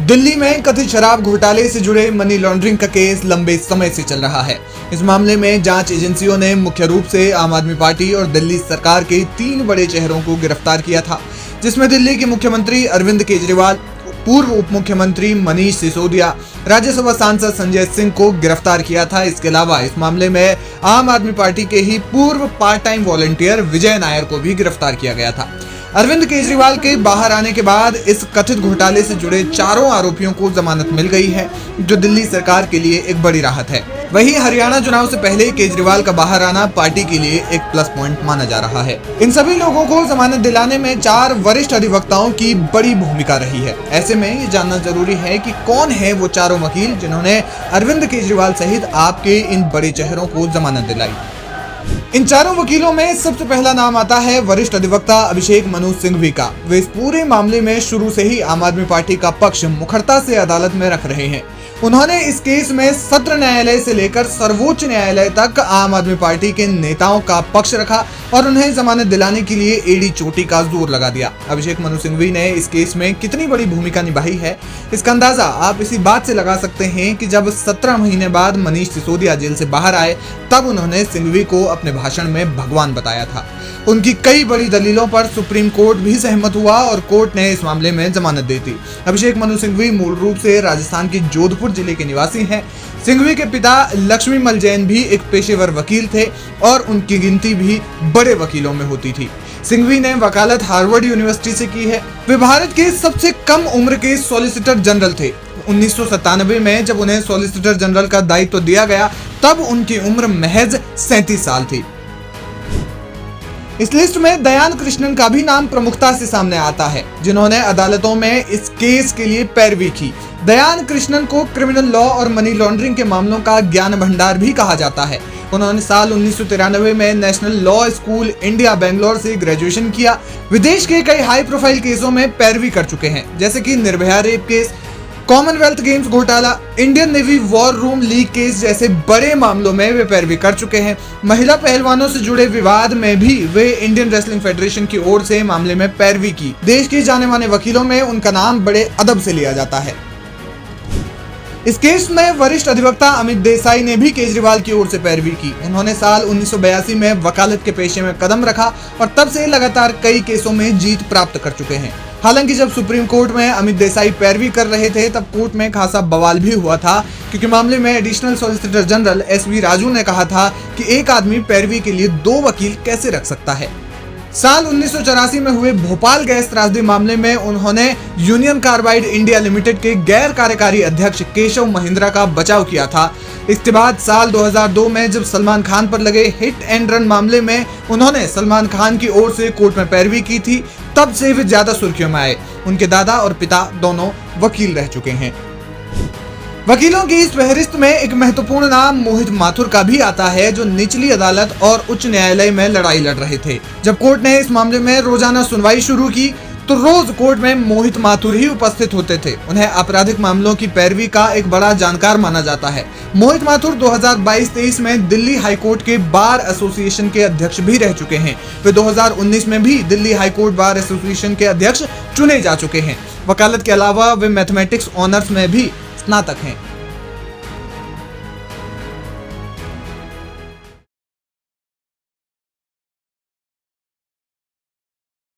दिल्ली में कथित शराब घोटाले से जुड़े मनी लॉन्ड्रिंग का केस लंबे समय से चल रहा है। इस मामले में जांच एजेंसियों ने मुख्य रूप से आम आदमी पार्टी और दिल्ली सरकार के 3 बड़े चेहरों को गिरफ्तार किया था, जिसमें दिल्ली के मुख्यमंत्री अरविंद केजरीवाल, पूर्व उप मुख्यमंत्री मनीष सिसोदिया, राज्यसभा सांसद संजय सिंह को गिरफ्तार किया था। इसके अलावा इस मामले में आम आदमी पार्टी के ही पूर्व पार्ट टाइम वॉलंटियर विजय नायर को भी गिरफ्तार किया गया था। अरविंद केजरीवाल के बाहर आने के बाद इस कथित घोटाले से जुड़े 4 आरोपियों को जमानत मिल गई है, जो दिल्ली सरकार के लिए एक बड़ी राहत है। वहीं हरियाणा चुनाव से पहले केजरीवाल का बाहर आना पार्टी के लिए एक प्लस पॉइंट माना जा रहा है। इन सभी लोगों को जमानत दिलाने में 4 वरिष्ठ अधिवक्ताओं की बड़ी भूमिका रही है। ऐसे में ये जानना जरूरी है कि कौन है वो 4 वकील जिन्होंने अरविंद केजरीवाल सहित आपके इन बड़े चेहरों को जमानत दिलाई। इन 4 वकीलों में सबसे पहला नाम आता है वरिष्ठ अधिवक्ता अभिषेक मनु सिंघवी का। वे इस पूरे मामले में शुरू से ही आम आदमी पार्टी का पक्ष मुखरता से अदालत में रख रहे हैं। उन्होंने इस केस में सत्र न्यायालय से लेकर सर्वोच्च न्यायालय तक आम आदमी पार्टी के नेताओं का पक्ष रखा और उन्हें जमानत दिलाने के लिए एड़ी चोटी का जोर लगा दिया। अभिषेक मनु सिंघवी ने इस केस में कितनी बड़ी भूमिका निभाई है, इसका अंदाजा आप इसी बात से लगा सकते हैं कि जब 17 महीने बाद मनीष सिसोदिया जेल से बाहर आए, तब उन्होंने सिंघवी को अपने भाषण में भगवान बताया था। उनकी कई बड़ी दलीलों पर सुप्रीम कोर्ट भी सहमत हुआ और कोर्ट ने इस मामले में जमानत दे दी। अभिषेक मनु सिंघवी मूल रूप से राजस्थान के जोधपुर जिले के निवासी हैं। सिंघवी के पिता लक्ष्मी मल जैन भी एक पेशेवर वकील थे और उनकी गिनती भी बड़े वकीलों में होती थी। सिंघवी ने वकालत हार्वर्ड यूनिवर्सिटी से की है। वे भारत के सबसे कम उम्र के सॉलिसिटर जनरल थे। 1997 में जब उन्हें सॉलिसिटर जनरल का दायित्व दिया गया, तब उनकी उम्र महज 37 साल थी। इस लिस्ट में दयान कृष्णन का भी नाम प्रमुखता से सामने आता है, जिन्होंने अदालतों में इस केस के लिए पैरवी की। दयान कृष्णन को क्रिमिनल लॉ और मनी लॉन्ड्रिंग के मामलों का ज्ञान भंडार भी कहा जाता है। उन्होंने साल 1993 में national law school India Bangalore से ग्रेजुएशन किया। विदेश के कई हाई प्रोफाइल केसों में पैरवी कर चुके हैं, जैसे कि Nirbhaya rape case, Commonwealth Games घोटाला, Indian Navy war room leak case जैसे बड़े मामलों में वे पैरवी कर चुके हैं। महिला पहलवानों से जुड़े विवाद में भी वे इंडियन रेसलिंग फेडरेशन की ओर से मामले में पैरवी की। देश के जाने माने वकीलों में उनका नाम बड़े अदब से लिया जाता है। इस केस में वरिष्ठ अधिवक्ता अमित देसाई ने भी केजरीवाल की ओर से पैरवी की। उन्होंने साल 1982 में वकालत के पेशे में कदम रखा और तब से लगातार कई केसों में जीत प्राप्त कर चुके हैं। हालांकि जब सुप्रीम कोर्ट में अमित देसाई पैरवी कर रहे थे, तब कोर्ट में खासा बवाल भी हुआ था, क्योंकि मामले में additional solicitor general SV Raju ने कहा था कि एक आदमी पैरवी के लिए 2 वकील कैसे रख सकता है। साल 1984 में हुए भोपाल गैस त्रासदी मामले में उन्होंने यूनियन कार्बाइड इंडिया लिमिटेड के गैर कार्यकारी अध्यक्ष केशव महिंद्रा का बचाव किया था। इसके बाद साल 2002 में जब सलमान खान पर लगे हिट एंड रन मामले में उन्होंने सलमान खान की ओर से कोर्ट में पैरवी की थी, तब से वे ज्यादा सुर्खियों में आए। उनके दादा और पिता दोनों वकील रह चुके हैं। वकीलों की इस फहरिस्त में एक महत्वपूर्ण नाम मोहित माथुर का भी आता है, जो निचली अदालत और उच्च न्यायालय में लड़ाई लड़ रहे थे। जब कोर्ट ने इस मामले में रोजाना सुनवाई शुरू की, तो रोज कोर्ट में मोहित माथुर ही उपस्थित होते थे। उन्हें आपराधिक मामलों की पैरवी का एक बड़ा जानकार माना जाता है। मोहित माथुर 2022-23 में दिल्ली हाईकोर्ट के बार एसोसिएशन के अध्यक्ष भी रह चुके हैं। वे 2019 में भी दिल्ली हाईकोर्ट बार एसोसिएशन के अध्यक्ष चुने जा चुके हैं। वकालत के अलावा वे मैथमेटिक्स ऑनर्स में भी स्नातक हैं।